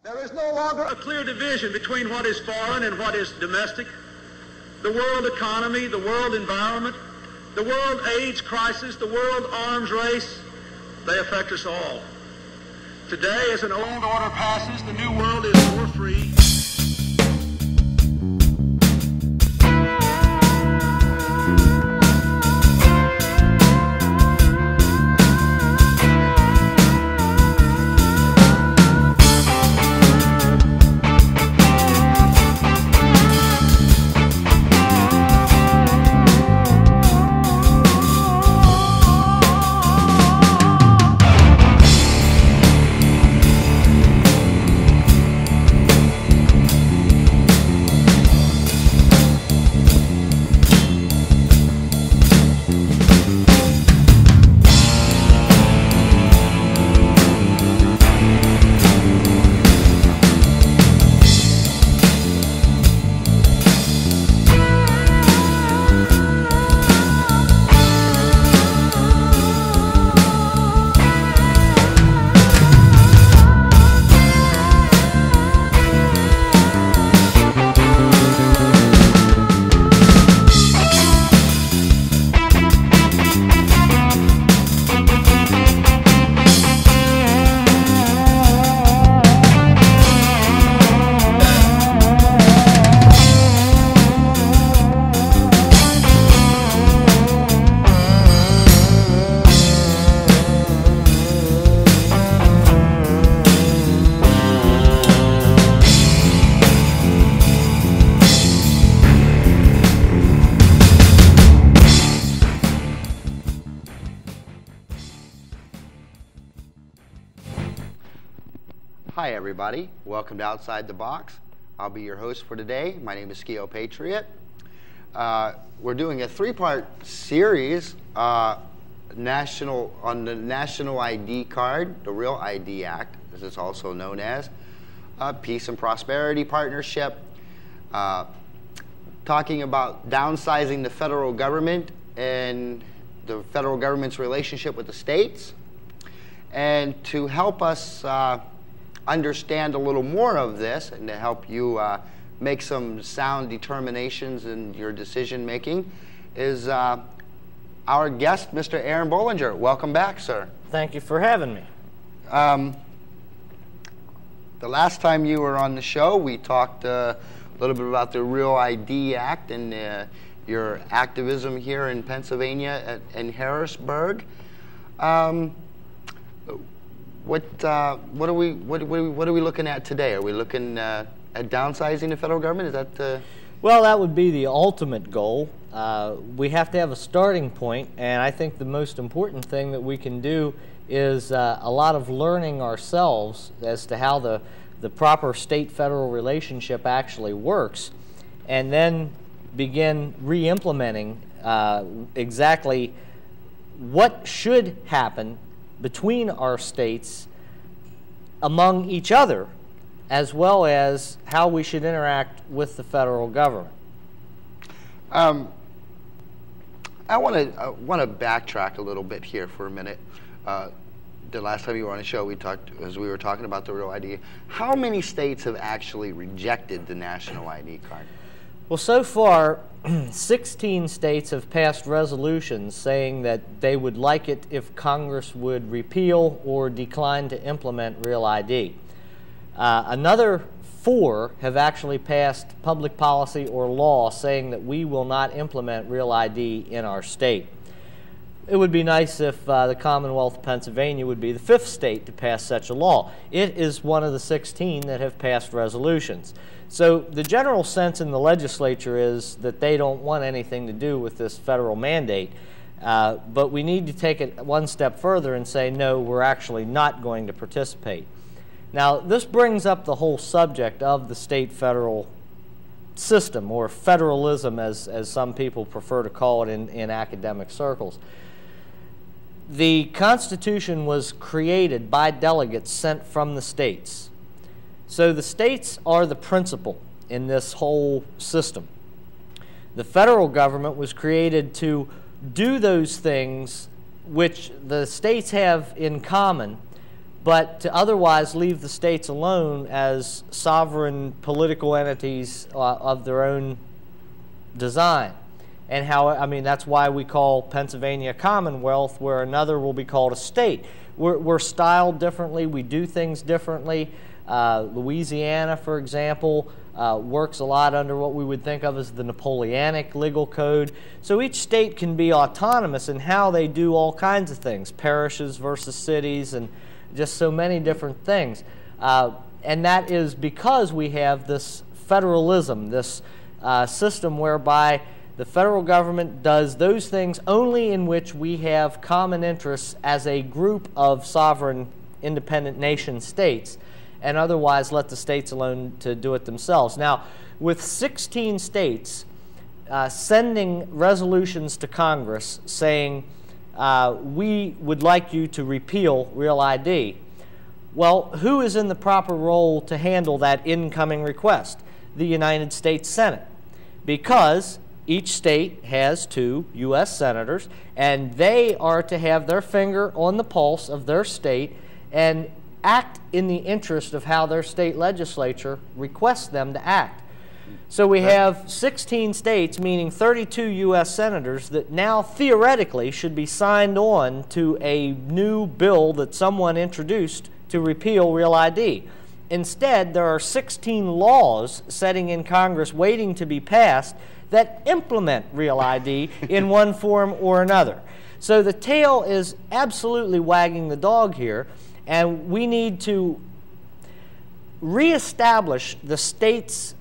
There is no longer a clear division between what is foreign and what is domestic. The world economy, the world environment, the world AIDS crisis, the world arms race, they affect us all. Today, as an old order passes, the new world is more free. Hi everybody, welcome to Outside the Box. I'll be your host for today. My name is Skio Patriot. We're doing a three-part series on the National ID Card, the Real ID Act, as it's also known as, Peace and Prosperity Partnership, talking about downsizing the federal government and the federal government's relationship with the states. And to help us understand a little more of this and to help you make some sound determinations in your decision making is our guest, Mr. Aaron Bollinger. Welcome back, sir. Thank you for having me. The last time you were on the show, we talked a little bit about the Real ID Act and your activism here in Pennsylvania in Harrisburg. What are we looking at today? Are we looking at downsizing the federal government? Is that the... Well, that would be the ultimate goal. We have to have a starting point, and I think the most important thing that we can do is a lot of learning ourselves as to how the proper state-federal relationship actually works, and then begin re-implementing exactly what should happen between our states among each other, as well as how we should interact with the federal government. I want to backtrack a little bit here for a minute. The last time you were on the show, we talked, as we were talking about the Real ID. How many states have actually rejected the National ID Card? Well, so far, 16 states have passed resolutions saying that they would like it if Congress would repeal or decline to implement Real ID. Another 4 have actually passed public policy or law saying that we will not implement Real ID in our state. It would be nice if the Commonwealth of Pennsylvania would be the 5th state to pass such a law. It is one of the 16 that have passed resolutions. So the general sense in the legislature is that they don't want anything to do with this federal mandate, but we need to take it one step further and say, no, we're actually not going to participate. Now, this brings up the whole subject of the state-federal system, or federalism as some people prefer to call it in academic circles. The Constitution was created by delegates sent from the states. So the states are the principal in this whole system. The federal government was created to do those things which the states have in common, but to otherwise leave the states alone as sovereign political entities of their own design. And how, I mean, that's why we call Pennsylvania a Commonwealth, where another will be called a state. We're styled differently, we do things differently. Louisiana, for example, works a lot under what we would think of as the Napoleonic legal code. So each state can be autonomous in how they do all kinds of things, parishes versus cities, and just so many different things. And that is because we have this federalism, this system whereby the federal government does those things only in which we have common interests as a group of sovereign independent nation states, and otherwise let the states alone to do it themselves. Now, with 16 states sending resolutions to Congress saying, we would like you to repeal Real ID, well, who is in the proper role to handle that incoming request? The United States Senate. Because each state has 2 U.S. senators, and they are to have their finger on the pulse of their state and act in the interest of how their state legislature requests them to act. So we have 16 states, meaning 32 U.S. senators, that now theoretically should be signed on to a new bill that someone introduced to repeal Real ID. Instead, there are 16 laws sitting in Congress waiting to be passed that implement Real ID in one form or another. So the tail is absolutely wagging the dog here, and we need to reestablish the state's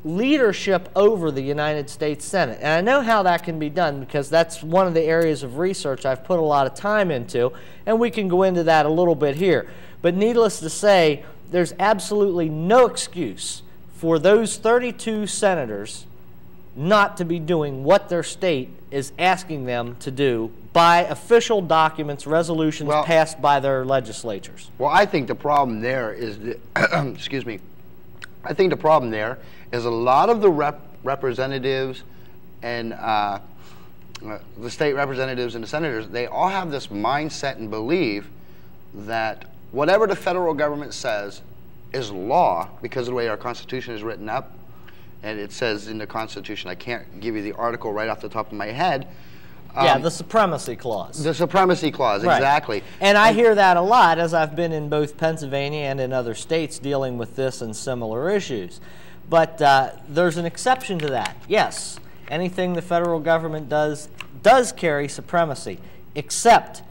leadership over the United States Senate. And I know how that can be done because that's one of the areas of research I've put a lot of time into, and we can go into that a little bit here. But needless to say, there's absolutely no excuse for those 32 senators not to be doing what their state is asking them to do by official documents, resolutions passed by their legislatures. Well, I think the problem there is, excuse me, I think the problem there is a lot of the representatives and the state representatives and the senators, they all have this mindset and belief that whatever the federal government says is law because of the way our Constitution is written up. And it says in the Constitution, I can't give you the article right off the top of my head. Yeah, the Supremacy Clause. The Supremacy Clause, right. Exactly. And I hear that a lot as I've been in both Pennsylvania and in other states dealing with this and similar issues. But there's an exception to that. Yes, anything the federal government does carry supremacy, except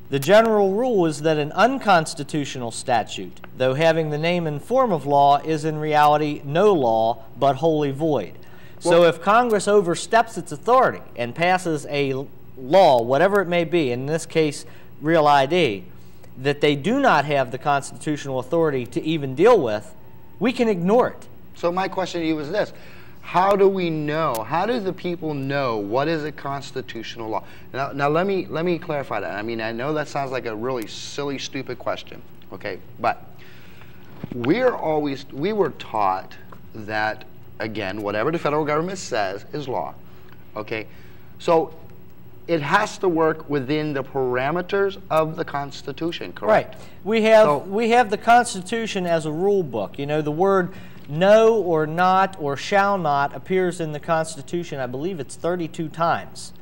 the general rule is that an unconstitutional statute, though having the name and form of law, is in reality no law, but wholly void. So if Congress oversteps its authority and passes a law, whatever it may be, in this case Real ID, that they do not have the constitutional authority to even deal with, we can ignore it. So my question to you is this. How do we know? How do the people know what is a constitutional law? Now let me clarify that. I mean, I know that sounds like a really silly, stupid question, okay? But we were taught that, again, whatever the federal government says is law, okay? So it has to work within the parameters of the Constitution, correct? Right. We have the Constitution as a rule book. You know, the word no or not or shall not appears in the Constitution, I believe it's 32 times.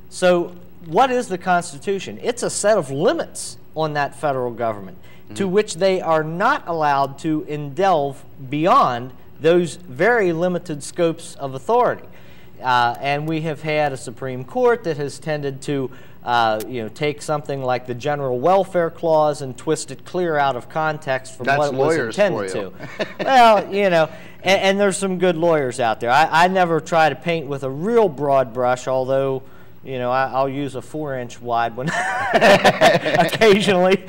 So what is the Constitution? It's a set of limits on that federal government to which they are not allowed to delve beyond those very limited scopes of authority. And we have had a Supreme Court that has tended to take something like the General Welfare Clause and twist it clear out of context from what it was intended to. Well, you know, and there's some good lawyers out there. I never try to paint with a real broad brush, although, you know, I'll use a 4-inch wide one occasionally.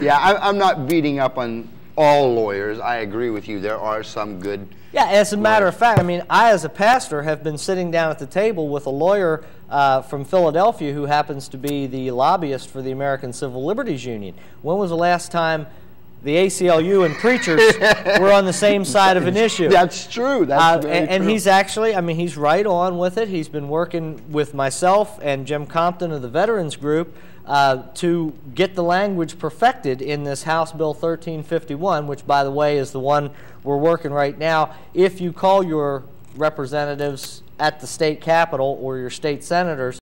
Yeah, I'm not beating up on all lawyers. I agree with you. There are some good. Yeah, as a matter of fact, I mean, I as a pastor have been sitting down at the table with a lawyer from Philadelphia who happens to be the lobbyist for the American Civil Liberties Union. When was the last time the ACLU and preachers were on the same side of an issue. That's true. That's very and true. he's actually, I mean, he's right on with it. He's been working with myself and Jim Compton of the Veterans Group to get the language perfected in this House Bill 1351, which, by the way, is the one we're working right now. If you call your representatives at the state capitol or your state senators